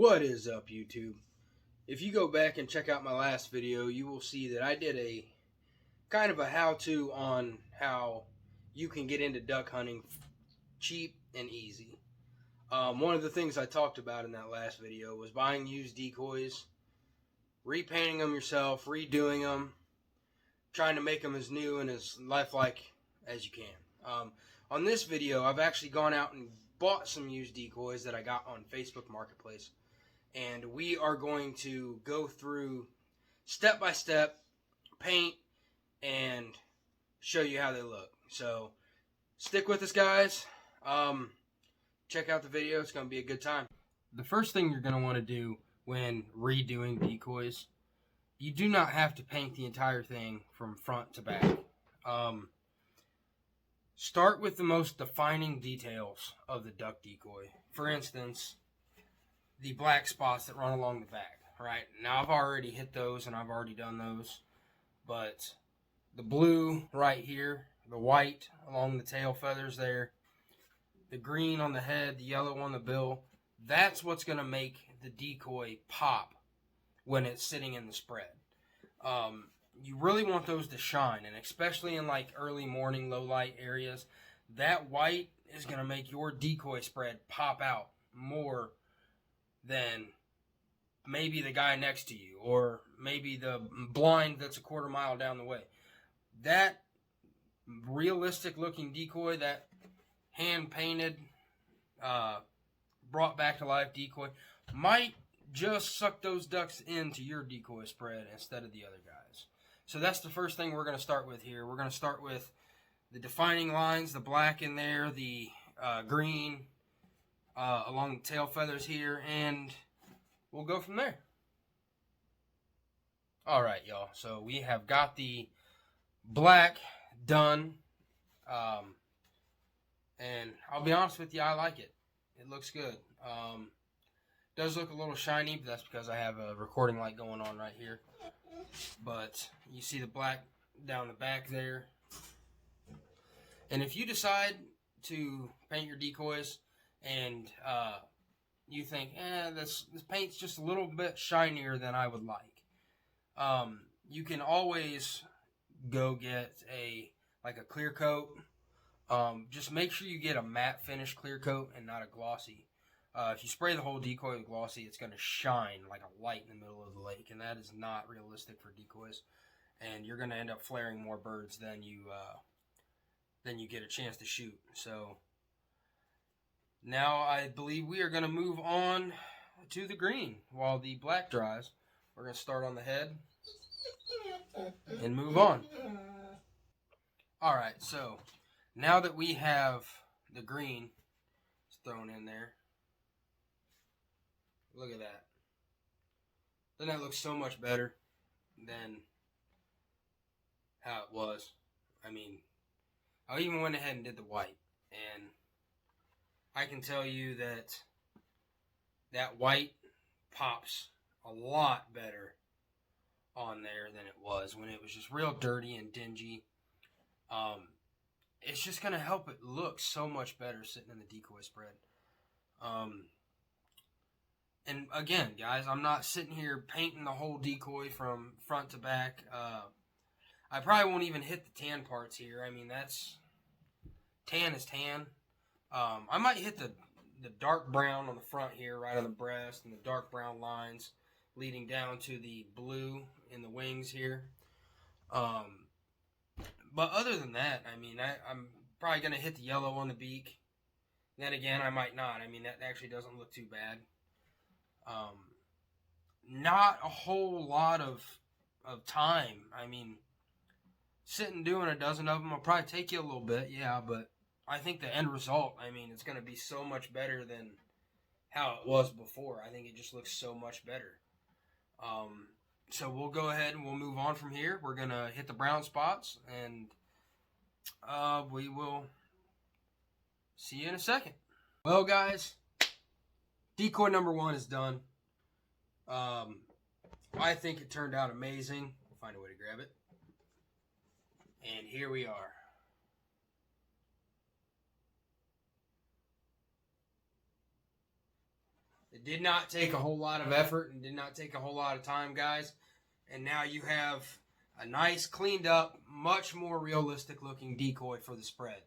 What is up, YouTube? If you go back and check out my last video, you will see that I did a kind of a how-to on how you can get into duck hunting cheap and easy. One of the things I talked about in that last video was buying used decoys, repainting them yourself, redoing them, trying to make them as new and as lifelike as you can. On this video, I've actually gone out and bought some used decoys that I got on Facebook Marketplace. And we are going to go through step by step, paint, and show you how they look. So stick with us, guys. Check out the video. It's going to be a good time. The first thing you're going to want to do when redoing decoys, you do not have to paint the entire thing from front to back. Start with the most defining details of the duck decoy. For instance, the black spots that run along the back, right? Now, I've already hit those and I've already done those, but the blue right here, the white along the tail feathers there, the green on the head, the yellow on the bill, that's what's going to make the decoy pop when it's sitting in the spread. You really want those to shine, and especially in like early morning, low light areas, that white is going to make your decoy spread pop out more than maybe the guy next to you, or maybe the blind that's a quarter mile down the way. That realistic looking decoy, that hand painted, brought back to life decoy, might just suck those ducks into your decoy spread instead of the other guys. So that's the first thing we're going to start with here. We're going to start with the defining lines, the black in there, the green along the tail feathers here, and we'll go from there. Alright, y'all, so we have got the black done, and I'll be honest with you, I like it. It looks good. Does look a little shiny, but that's because I have a recording light going on right here. But you see the black down the back there. And if you decide to paint your decoys and you think, this paint's just a little bit shinier than I would like, you can always go get a clear coat. Just make sure you get a matte finish clear coat and not a glossy. If you spray the whole decoy with glossy, it's going to shine like a light in the middle of the lake, and that is not realistic for decoys. And you're going to end up flaring more birds than you get a chance to shoot. So now I believe we are going to move on to the green while the black dries. We're going to start on the head and move on. Alright, so now that we have the green thrown in there, look at that. Doesn't that look so much better than how it was? I mean, I even went ahead and did the white, and I can tell you that that white pops a lot better on there than it was when it was just real dirty and dingy. It's just going to help it look so much better sitting in the decoy spread. And again, guys, I'm not sitting here painting the whole decoy from front to back. I probably won't even hit the tan parts here. I mean, tan is tan. I might hit the dark brown on the front here, right on the breast, and the dark brown lines leading down to the blue in the wings here. But other than that, I mean, I'm probably going to hit the yellow on the beak. Then again, I might not. I mean, that actually doesn't look too bad. Not a whole lot of time. I mean, sitting doing a dozen of them will probably take you a little bit, yeah, but I think the end result, I mean, it's going to be so much better than how it was before. I think it just looks so much better. So we'll go ahead and we'll move on from here. We're going to hit the brown spots, and we will see you in a second. Well, guys, decoy number 1 is done. I think it turned out amazing. We'll find a way to grab it. And here we are. The It did not take a whole lot of effort and did not take a whole lot of time, guys. And now you have a nice, cleaned up, much more realistic looking decoy for the spread.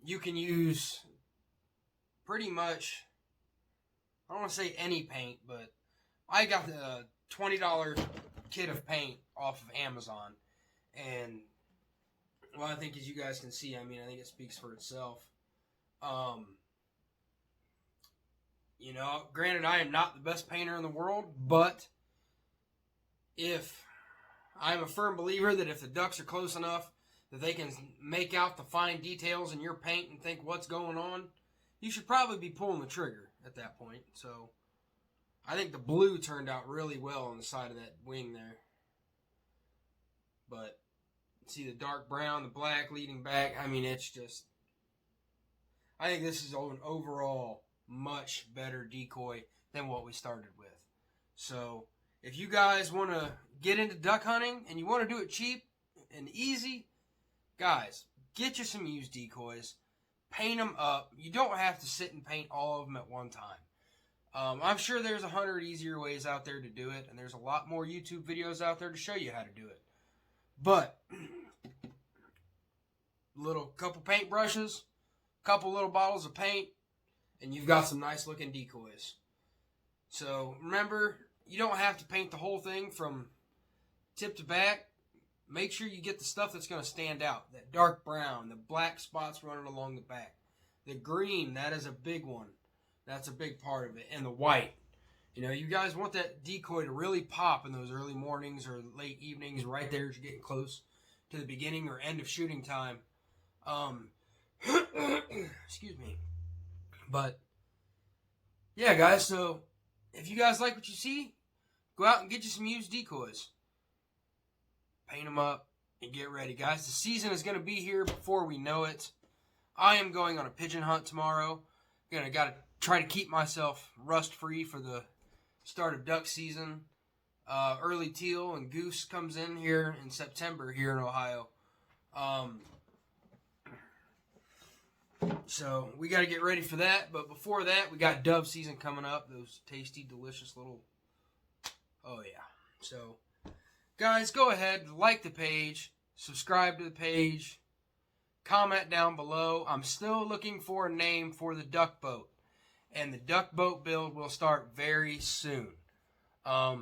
You can use pretty much, I don't want to say any paint, but I got the $20 kit of paint off of Amazon. And, well, I think as you guys can see, I think it speaks for itself. Granted, I am not the best painter in the world, but I'm a firm believer that if the ducks are close enough that they can make out the fine details in your paint and think what's going on, you should probably be pulling the trigger at that point. So I think the blue turned out really well on the side of that wing there. But see the dark brown, the black leading back. It's just, I think this is an overall much better decoy than what we started with. So if you guys want to get into duck hunting and you want to do it cheap and easy, guys, get you some used decoys, paint them up. You don't have to sit and paint all of them at one time. I'm sure there's 100 easier ways out there to do it, and there's a lot more YouTube videos out there to show you how to do it. But couple paint brushes, couple little bottles of paint, and you've got some nice looking decoys. So remember, you don't have to paint the whole thing from tip to back. Make sure you get the stuff that's going to stand out. That dark brown, the black spots running along the back. The green, that is a big one. That's a big part of it. And the white. You guys want that decoy to really pop in those early mornings or late evenings, right there as you're getting close to the beginning or end of shooting time. Excuse me. But, yeah, guys, so if you guys like what you see, go out and get you some used decoys. Paint them up and get ready, guys. The season is going to be here before we know it. I am going on a pigeon hunt tomorrow. Got to try to keep myself rust-free for the start of duck season. Early teal and goose comes in here in September here in Ohio. So we got to get ready for that. But before that, we got dove season coming up. Those tasty, delicious little... Oh, yeah. So, guys, go ahead, like the page, subscribe to the page, comment down below. I'm still looking for a name for the duck boat. And the duck boat build will start very soon. I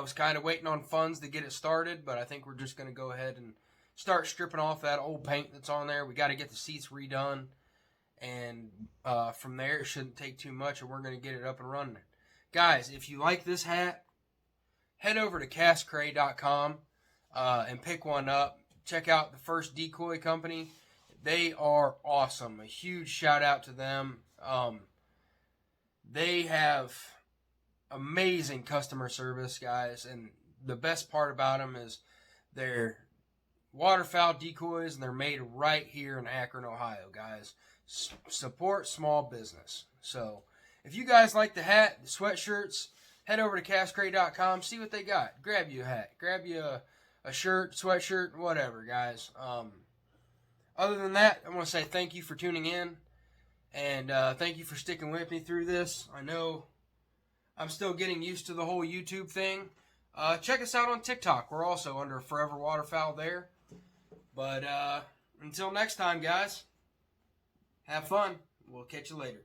was kind of waiting on funds to get it started, but I think we're just going to go ahead and start stripping off that old paint that's on there. We got to get the seats redone. And from there, it shouldn't take too much, and we're going to get it up and running. Guys, if you like this hat, head over to castcray.com and pick one up. Check out the First Decoy Company. They are awesome. A huge shout out to them. They have amazing customer service, guys. And the best part about them is they're waterfowl decoys, and they're made right here in Akron, Ohio, guys. Support small business. So if you guys like the hat, the sweatshirts, head over to castcray.com, see what they got. Grab you a hat. Grab you a shirt, sweatshirt, whatever, guys. Other than that, I want to say thank you for tuning in. And thank you for sticking with me through this. I know I'm still getting used to the whole YouTube thing. Check us out on TikTok. We're also under Forever Waterfowl there. But until next time, guys, have fun. We'll catch you later.